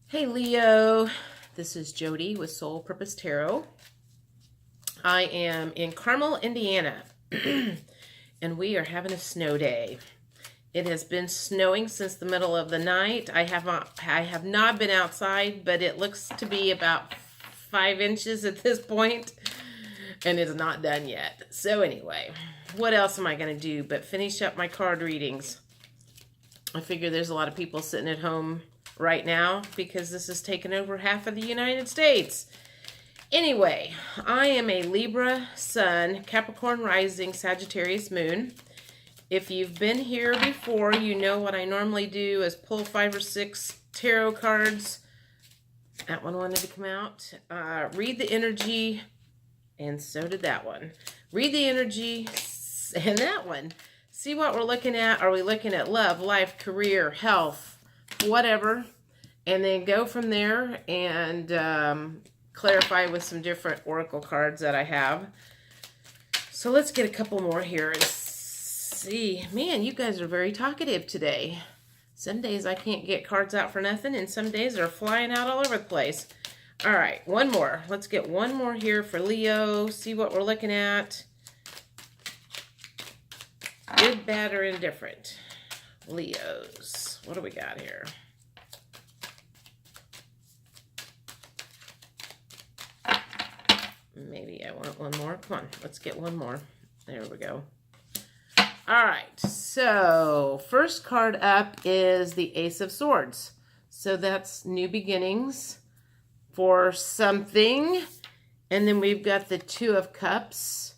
Hey Leo, this is Jody with Soul Purpose Tarot. I am in Carmel, Indiana, and we are having a snow day. It has been snowing since the middle of the night. I have not been outside, but it looks to be about 5 inches at this point, and it's not done yet. So anyway, what else am I going to do but finish up my card readings? I figure there's a lot of people sitting at home right now because this has taken over half of the United States. Anyway, I am a Libra Sun, Capricorn Rising, Sagittarius Moon. If you've been here before, you know what I normally do is pull 5 or 6 tarot cards. That one wanted to come out. Read the energy, and so did that one. Read the energy, and that one. See what we're looking at. Are we looking at love, life, career, health, whatever, and then go from there and clarify with some different oracle cards that I have. So let's get a couple more here and see. Man, you guys are very talkative today. Some days I can't get cards out for nothing, and some days they're flying out all over the place. All right, one more. Let's get one more here for Leo. See what we're looking at. Good, bad, or indifferent. Leos. What do we got here? Maybe I want one more. Come on, let's get one more. There we go. All right, so first card up is the Ace of Swords. So that's new beginnings for something. And then we've got the Two of Cups,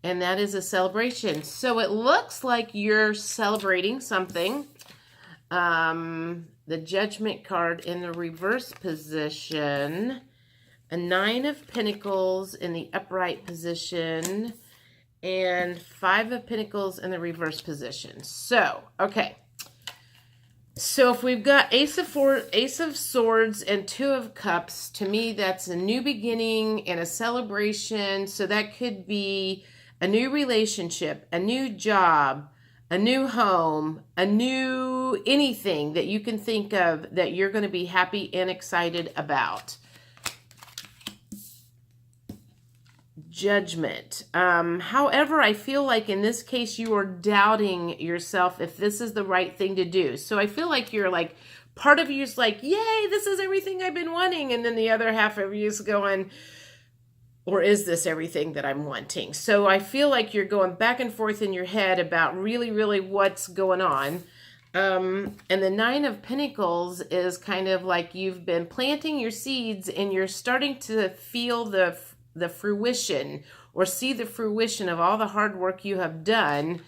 and that is a celebration. So it looks like you're celebrating something. The Judgment card in the reverse position, a Nine of Pentacles in the upright position, and 5 of Pentacles in the reverse position. So, okay. So if we've got Ace of Swords and Two of Cups, to me that's a new beginning and a celebration. So that could be a new relationship, a new job, a new home, a new anything that you can think of that you're going to be happy and excited about. Judgment. However, I feel like in this case you are doubting yourself if this is the right thing to do. So I feel like you're like, part of you is like, yay, this is everything I've been wanting. And then the other half of you is going, or is this everything that I'm wanting? So I feel like you're going back and forth in your head about really what's going on. And the Nine of Pentacles is kind of like you've been planting your seeds and you're starting to feel the fruition or see the fruition of all the hard work you have done.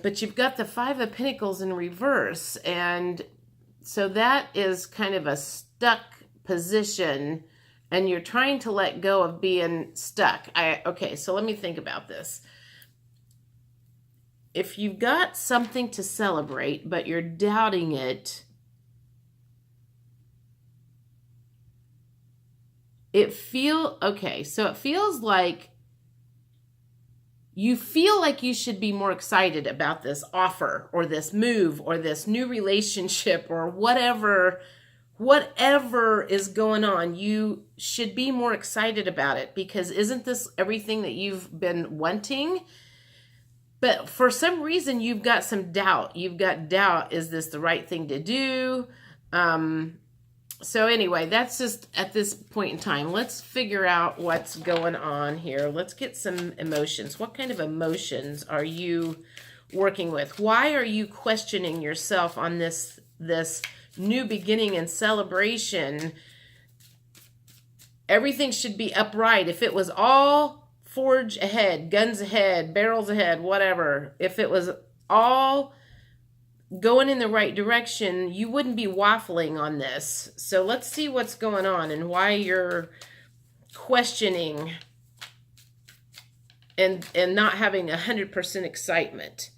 But you've got the Five of Pentacles in reverse. And so that is kind of a stuck position. And you're trying to let go of being stuck. Okay, so let me think about this. If you've got something to celebrate, but you're doubting it, so it feels like you feel like you should be more excited about this offer or this move or this new relationship or whatever is going on. You should be more excited about it because isn't this everything that you've been wanting? But for some reason, you've got some doubt. You've got doubt. Is this the right thing to do? So anyway, that's just at this point in time. Let's figure out what's going on here. Let's get some emotions. What kind of emotions are you working with? Why are you questioning yourself on this new beginning and celebration? Everything should be upright. If it was all forge ahead, guns ahead, barrels ahead, whatever, if it was all going in the right direction, you wouldn't be waffling on this. So let's see what's going on and why you're questioning and not having 100% excitement.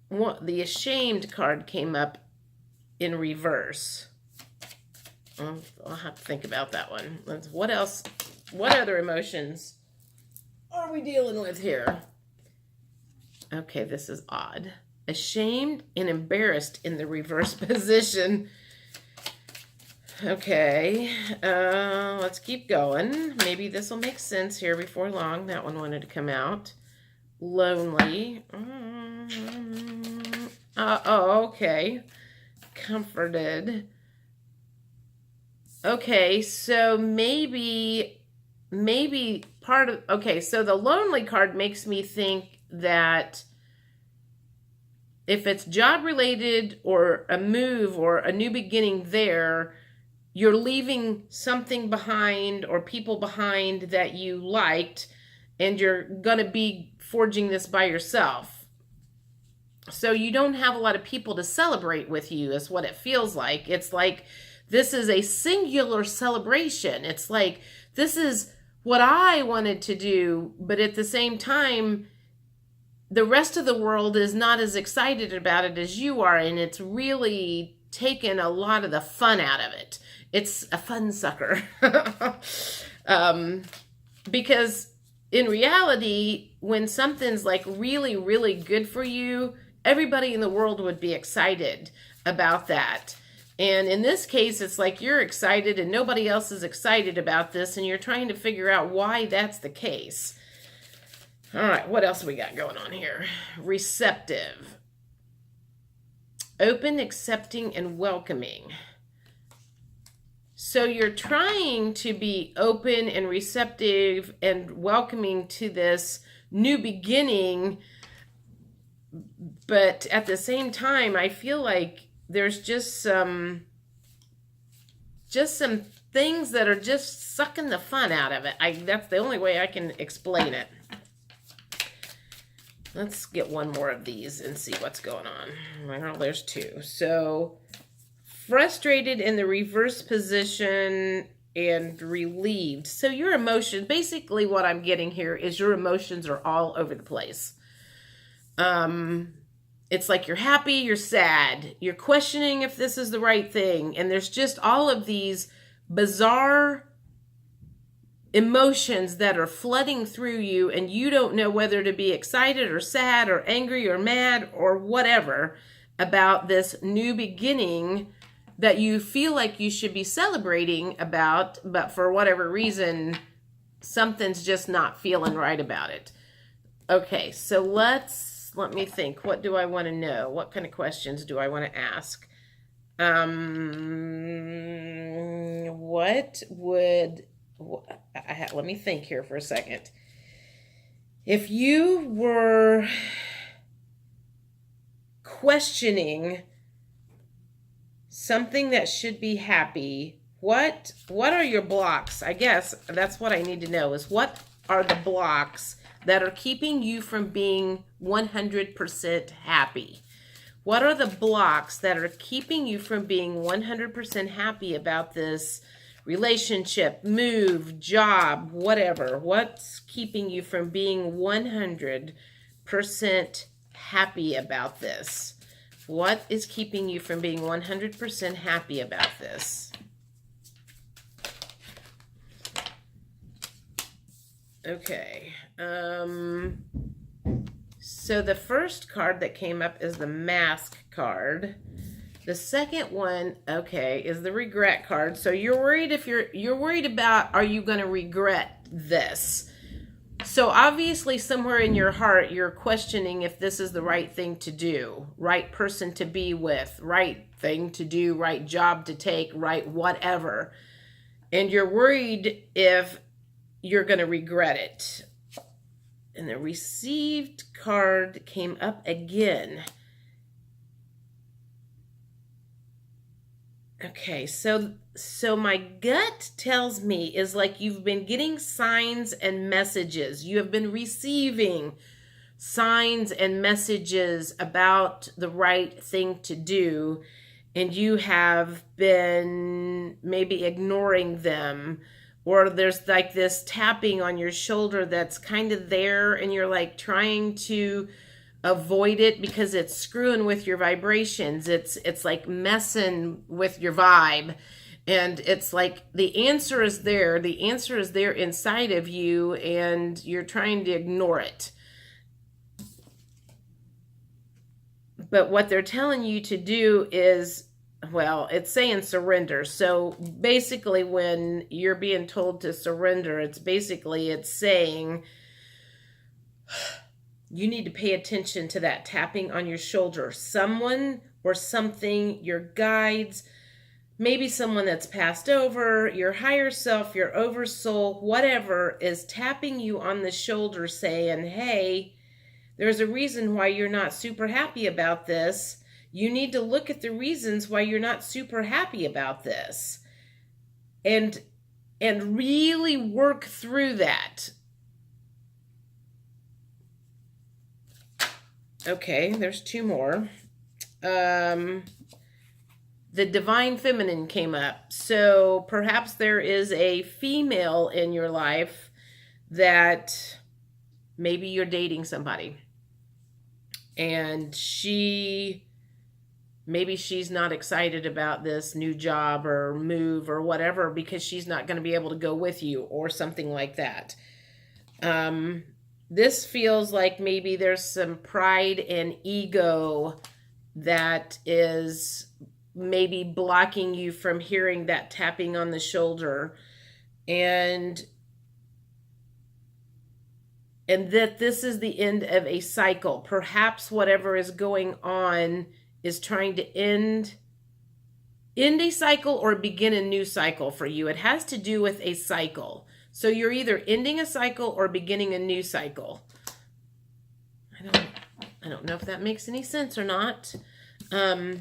The Ashamed card came up in reverse. I'll have to think about that one. What else? What other emotions are we dealing with here? Okay, this is odd. ashamed and embarrassed in the reverse position. Okay, let's keep going. Maybe this will make sense here before long. That one wanted to come out. Lonely. Oh, okay. Comforted. Okay, so maybe part of, okay, so the lonely card makes me think that if it's job related or a move or a new beginning there, you're leaving something behind or people behind that you liked, and you're going to be forging this by yourself. So you don't have a lot of people to celebrate with you, is what it feels like. It's like this is a singular celebration. It's like this is what I wanted to do, but at the same time, the rest of the world is not as excited about it as you are, and it's really taken a lot of the fun out of it. It's a fun sucker. Because in reality, when something's like really, really good for you, everybody in the world would be excited about that. And in this case, it's like you're excited and nobody else is excited about this, and you're trying to figure out why that's the case. All right, what else we got going on here? Receptive. Open, accepting, and welcoming. So you're trying to be open and receptive and welcoming to this new beginning, but at the same time, I feel like there's just some things that are just sucking the fun out of it. That's the only way I can explain it. Let's get one more of these and see what's going on. Well, there's two. So, frustrated in the reverse position and relieved. So your emotions, basically what I'm getting here is your emotions are all over the place. It's like you're happy, you're sad, you're questioning if this is the right thing. And there's just all of these bizarre emotions that are flooding through you, and you don't know whether to be excited or sad or angry or mad or whatever about this new beginning that you feel like you should be celebrating about, but for whatever reason, something's just not feeling right about it. Okay, so let me think. What do I want to know? What kind of questions do I want to ask? Let me think here for a second. If you were questioning something that should be happy, what are your blocks? I guess that's what I need to know, is what are the blocks that are keeping you from being 100% happy? What are the blocks that are keeping you from being 100% happy about this relationship, move, job, whatever? What's keeping you from being 100% happy about this? What is keeping you from being 100% happy about this? Okay. So the first card that came up is the Mask card. The second one, okay, is the Regret card. So you're worried you're worried about, are you going to regret this? So obviously somewhere in your heart, you're questioning if this is the right thing to do, right person to be with, right thing to do, right job to take, right whatever. And you're worried if you're going to regret it. And the Received card came up again. Okay, so my gut tells me is like you've been getting signs and messages. You have been receiving signs and messages about the right thing to do, and you have been maybe ignoring them, or there's like this tapping on your shoulder that's kind of there, and you're like trying to avoid it because it's screwing with your vibrations. It's like messing with your vibe. And it's like the answer is there. The answer is there inside of you, and you're trying to ignore it. But what they're telling you to do is, well, it's saying surrender. So basically when you're being told to surrender, it's saying you need to pay attention to that tapping on your shoulder. Someone or something, your guides, maybe someone that's passed over, your higher self, your oversoul, whatever, is tapping you on the shoulder saying, hey, there's a reason why you're not super happy about this. You need to look at the reasons why you're not super happy about this. And really work through that. Okay, there's two more. The divine feminine came up. So perhaps there is a female in your life that maybe you're dating somebody. And maybe she's not excited about this new job or move or whatever because she's not going to be able to go with you or something like that. This feels like maybe there's some pride and ego that is maybe blocking you from hearing that tapping on the shoulder, and that this is the end of a cycle. Perhaps whatever is going on is trying to end a cycle or begin a new cycle for you. It has to do with a cycle. So you're either ending a cycle or beginning a new cycle. I don't know if that makes any sense or not. I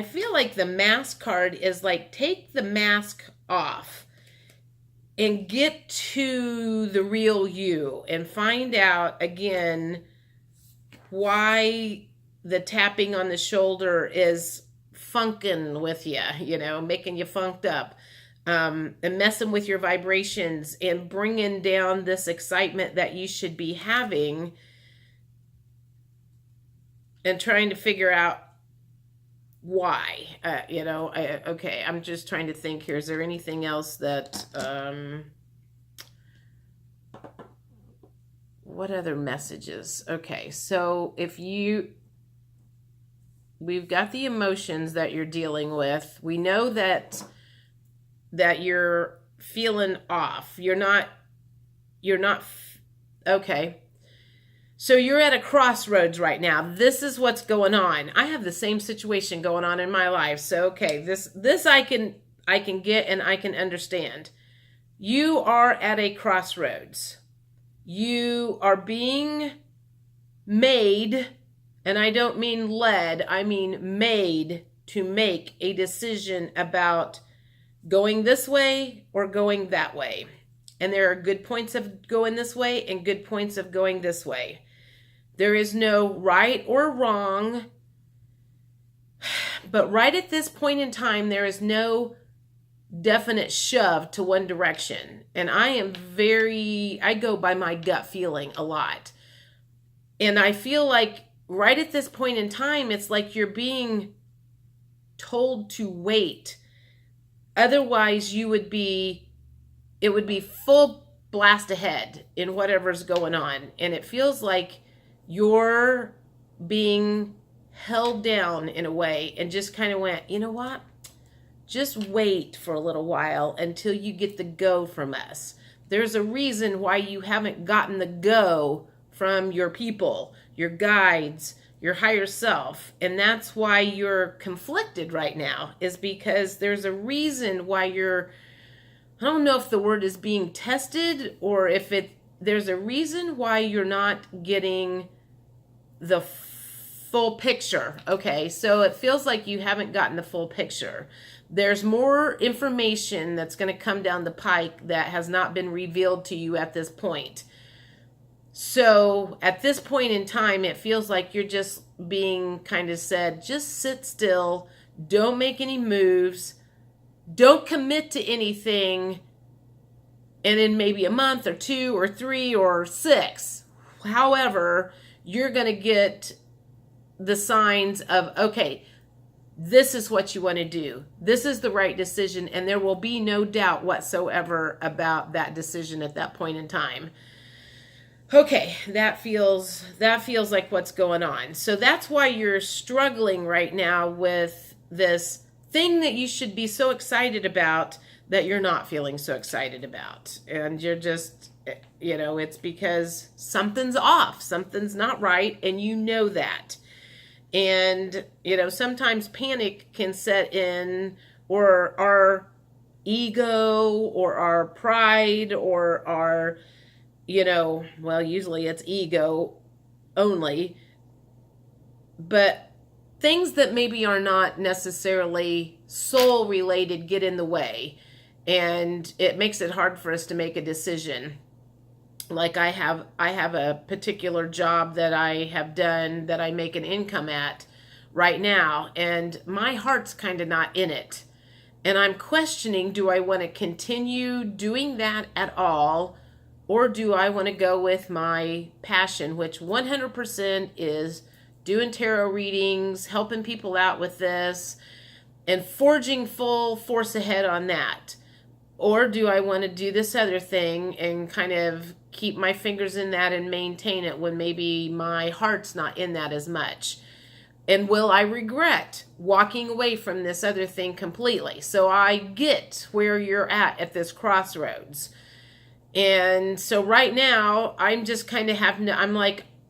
feel like the mask card is like, take the mask off and get to the real you and find out again why the tapping on the shoulder is funking with you, making you funked up, and messing with your vibrations and bringing down this excitement that you should be having, and trying to figure out why. Okay, I'm just trying to think here. Is there anything else that, what other messages? Okay, so we've got the emotions that you're dealing with. We know that you're feeling off. Okay. So you're at a crossroads right now. This is what's going on. I have the same situation going on in my life. So, okay, this I can get and I can understand. You are at a crossroads. You are being made, and I don't mean led, I mean made to make a decision about going this way or going that way. And there are good points of going this way and good points of going this way. There is no right or wrong, but right at this point in time, there is no definite shove to one direction. And I go by my gut feeling a lot. And I feel like right at this point in time, it's like you're being told to wait. Otherwise, it would be full blast ahead in whatever's going on. And it feels like you're being held down in a way and just kind of went, you know what? Just wait for a little while until you get the go from us. There's a reason why you haven't gotten the go from your people, your guides, your higher self. And that's why you're conflicted right now, is because there's a reason why I don't know if the word is being tested or if there's a reason why you're not getting the full picture. Okay, so it feels like you haven't gotten the full picture. There's more information that's going to come down the pike that has not been revealed to you at this point. So at this point in time, it feels like you're just being kind of said, just sit still, don't make any moves, don't commit to anything, and in maybe a month or 2 or 3 or 6, however, you're going to get the signs of, okay, this is what you want to do. This is the right decision, and there will be no doubt whatsoever about that decision at that point in time. Okay, that feels like what's going on. So that's why you're struggling right now with this thing that you should be so excited about that you're not feeling so excited about. And you're just, it's because something's off, something's not right, and you know that. And, sometimes panic can set in, or our ego, or our pride, or our, well, usually it's ego only, but things that maybe are not necessarily soul related get in the way, and it makes it hard for us to make a decision. Like I have a particular job that I have done that I make an income at right now, and my heart's kind of not in it. And I'm questioning, do I want to continue doing that at all? Or do I want to go with my passion, which 100% is doing tarot readings, helping people out with this, and forging full force ahead on that? Or do I want to do this other thing and kind of keep my fingers in that and maintain it when maybe my heart's not in that as much? And will I regret walking away from this other thing completely? So I get where you're at this crossroads. And so right now, I'm just kind of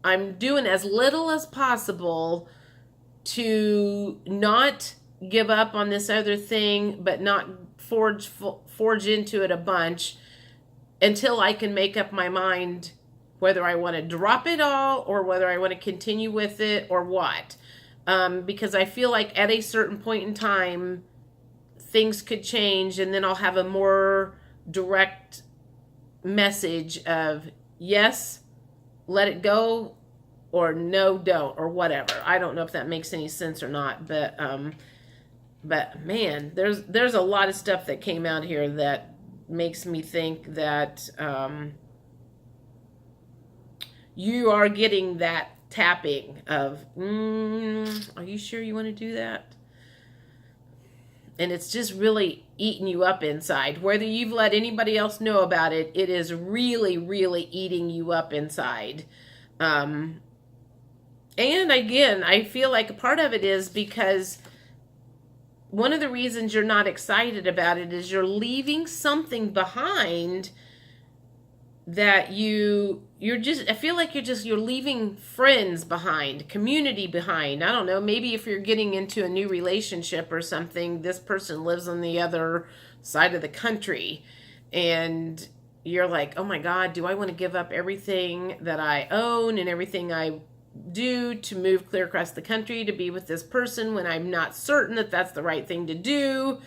I'm doing as little as possible to not give up on this other thing, but not forge into it a bunch until I can make up my mind whether I want to drop it all or whether I want to continue with it or what. Because I feel like at a certain point in time, things could change, and then I'll have a more direct message of yes, let it go, or no, don't, or whatever. I don't know if that makes any sense or not, but man, there's a lot of stuff that came out here that makes me think that you are getting that tapping of, are you sure you want to do that? And it's just really eating you up inside. Whether you've let anybody else know about it, it is really, really eating you up inside. And again, I feel like a part of it is because one of the reasons you're not excited about it is you're leaving something behind that I feel like you're leaving friends behind, community behind. I don't know, maybe if you're getting into a new relationship or something, this person lives on the other side of the country, and you're like, oh my God, do I want to give up everything that I own and everything I do to move clear across the country to be with this person when I'm not certain that that's the right thing to do?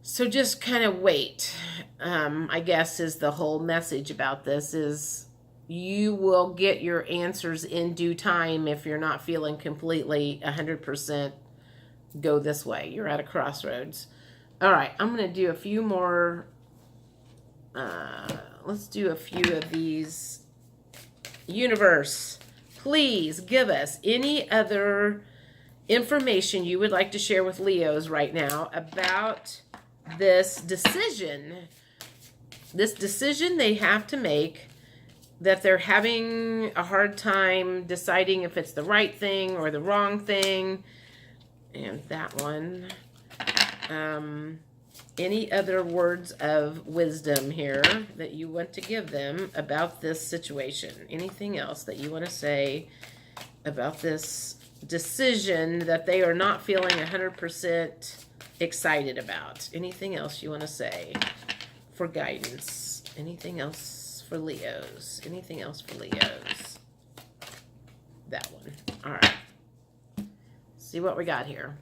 So just kind of wait, I guess, is the whole message about this, is you will get your answers in due time if you're not feeling completely 100% go this way. You're at a crossroads. All right, I'm going to do a few more. Let's do a few of these. Universe, please give us any other information you would like to share with Leos right now about this decision they have to make, that they're having a hard time deciding if it's the right thing or the wrong thing. And that one. Any other words of wisdom here that you want to give them about this situation? Anything else that you want to say about this decision that they are not feeling 100% excited about? Anything else you want to say for guidance? Anything else for Leos? Anything else for Leos? That one. All right. See what we got here.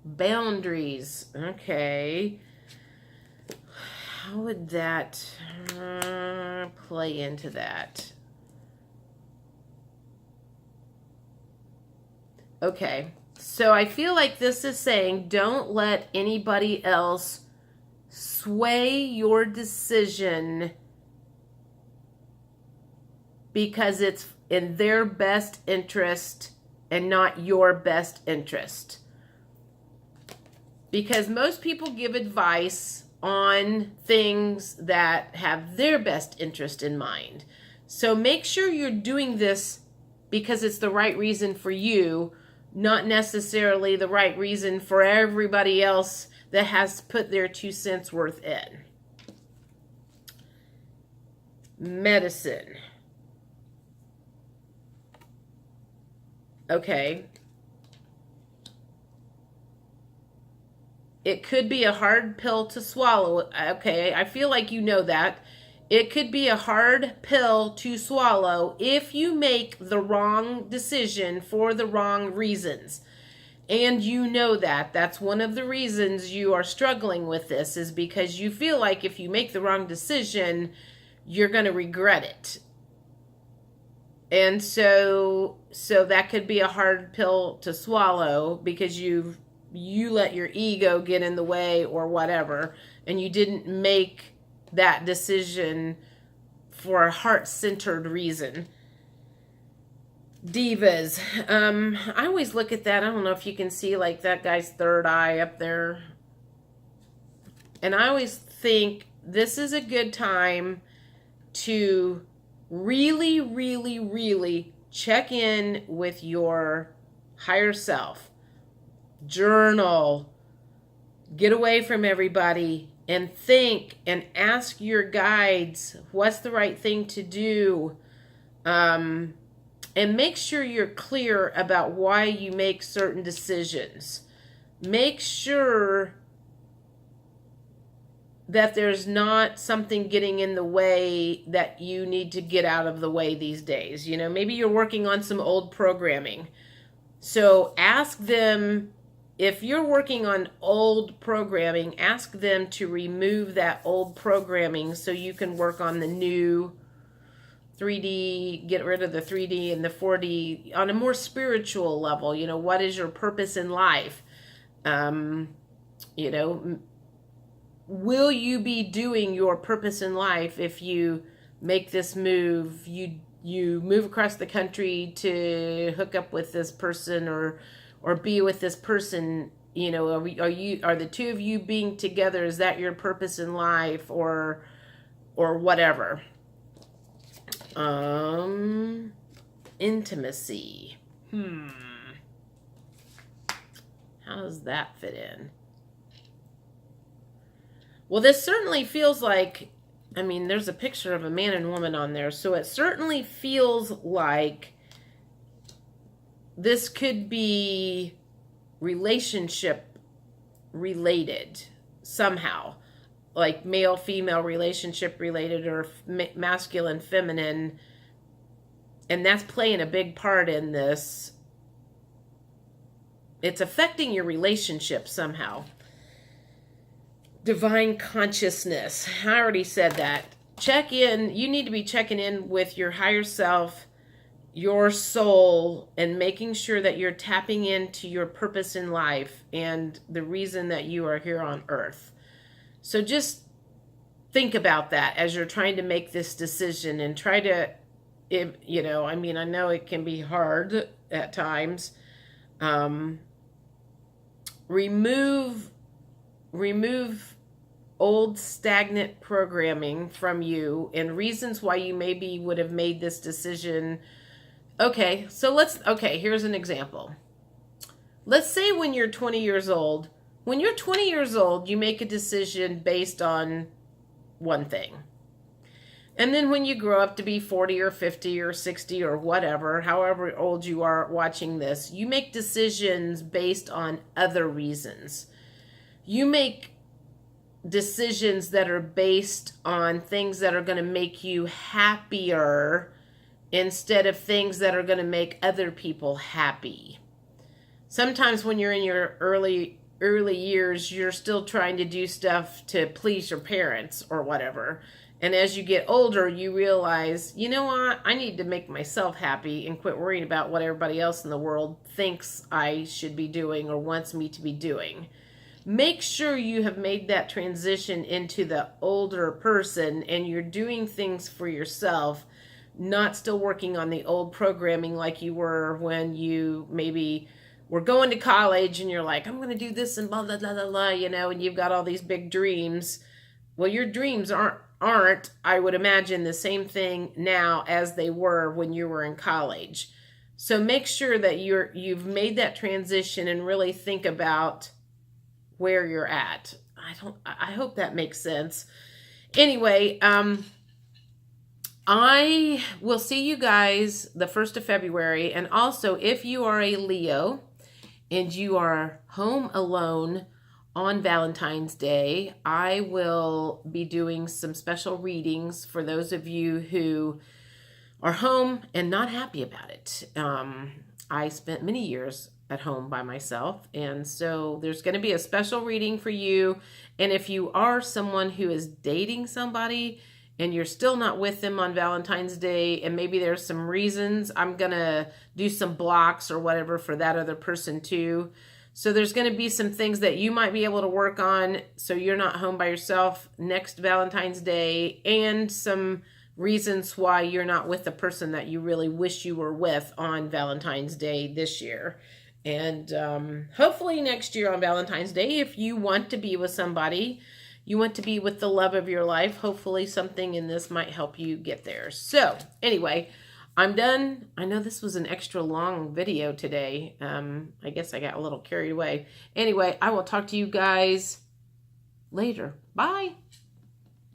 Boundaries. Okay. How would that play into that? Okay. So I feel like this is saying don't let anybody else sway your decision because it's in their best interest and not your best interest. Because most people give advice on things that have their best interest in mind. So make sure you're doing this because it's the right reason for you, not necessarily the right reason for everybody else that has put their 2 cents worth in. Medicine. Okay. It could be a hard pill to swallow. Okay, I feel like you know that. It could be a hard pill to swallow if you make the wrong decision for the wrong reasons. And you know that. That's one of the reasons you are struggling with this, is because you feel like if you make the wrong decision, you're going to regret it. And so that could be a hard pill to swallow because you let your ego get in the way or whatever, and you didn't make that decision for a heart-centered reason. Divas. I always look at that. I don't know if you can see like that guy's third eye up there. And I always think this is a good time to really, really, really check in with your higher self. Journal. Get away from everybody and think and ask your guides what's the right thing to do. And make sure you're clear about why you make certain decisions. Make sure that there's not something getting in the way that you need to get out of the way these days. You know, maybe you're working on some old programming. So ask them, if you're working on old programming, ask them to remove that old programming so you can work on the new 3D, get rid of the 3D and the 4D on a more spiritual level. You know, what is your purpose in life? You know, will you be doing your purpose in life if you make this move? You move across the country to hook up with this person or be with this person. You know, are the two of you being together? Is that your purpose in life or whatever? Intimacy. How does that fit in? Well, this certainly feels like, I mean, there's a picture of a man and woman on there, so it certainly feels like this could be relationship related somehow. Like male-female relationship related, or masculine-feminine. And that's playing a big part in this. It's affecting your relationship somehow. Divine consciousness. I already said that. Check in. You need to be checking in with your higher self, your soul, and making sure that you're tapping into your purpose in life and the reason that you are here on earth. So just think about that as you're trying to make this decision, and try to, you know, I mean, I know it can be hard at times. Remove old stagnant programming from you and reasons why you maybe would have made this decision. Okay, so here's an example. Let's say when you're 20 years old, you make a decision based on one thing. And then when you grow up to be 40 or 50 or 60 or whatever, however old you are watching this, you make decisions based on other reasons. You make decisions that are based on things that are going to make you happier instead of things that are going to make other people happy. Sometimes when you're in your early years, you're still trying to do stuff to please your parents or whatever. And as you get older, you realize, you know what? I need to make myself happy and quit worrying about what everybody else in the world thinks I should be doing or wants me to be doing. Make sure you have made that transition into the older person and you're doing things for yourself, not still working on the old programming like you were when you maybe were going to college and you're like, I'm going to do this and blah, blah, blah, blah, blah, you know, and you've got all these big dreams. Well, your dreams aren't aren't, I would imagine, the same thing now as they were when you were in college. So make sure that you've made that transition and really think about where you're at. I hope that makes sense. Anyway, I will see you guys the 1st of February. And also, if you are a Leo and you are home alone on Valentine's Day, I will be doing some special readings for those of you who are home and not happy about it. I spent many years at home by myself, and so there's going to be a special reading for you. And if you are someone who is dating somebody and you're still not with them on Valentine's Day, and maybe there's some reasons, I'm going to do some blocks or whatever for that other person too. So there's going to be some things that you might be able to work on so you're not home by yourself next Valentine's Day, and some reasons why you're not with the person that you really wish you were with on Valentine's Day this year. And hopefully next year on Valentine's Day, if you want to be with somebody, you want to be with the love of your life, hopefully something in this might help you get there. So anyway, I'm done. I know this was an extra long video today. I guess I got a little carried away. Anyway, I will talk to you guys later. Bye.